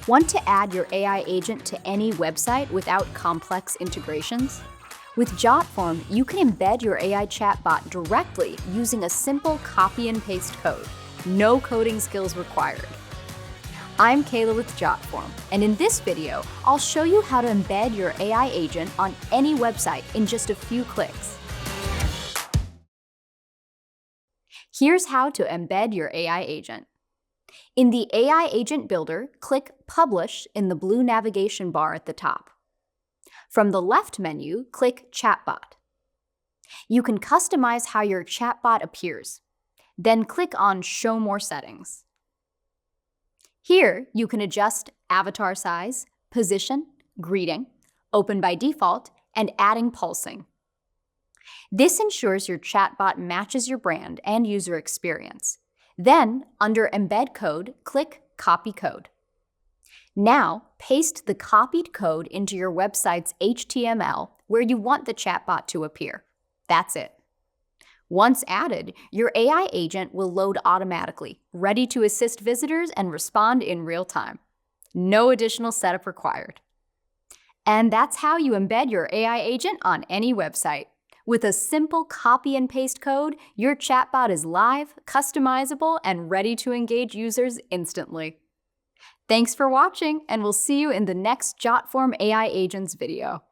Want to add your AI agent to any website without complex integrations? With JotForm, you can embed your AI chatbot directly using a simple copy and paste code. No coding skills required. I'm Kayla with JotForm, and in this video, I'll show you how to embed your AI agent on any website in just a few clicks. Here's how to embed your AI agent. In the AI Agent Builder, click Publish in the blue navigation bar at the top. From the left menu, click Chatbot. You can customize how your chatbot appears. Then click on Show More Settings. Here, you can adjust avatar size, position, greeting, open by default, and adding pulsing. This ensures your chatbot matches your brand and user experience. Then, under Embed Code, click Copy Code. Now, paste the copied code into your website's HTML where you want the chatbot to appear. That's it. Once added, your AI agent will load automatically, ready to assist visitors and respond in real time. No additional setup required. And that's how you embed your AI agent on any website. With a simple copy and paste code, your chatbot is live, customizable, and ready to engage users instantly. Thanks for watching, and we'll see you in the next JotForm AI Agents video.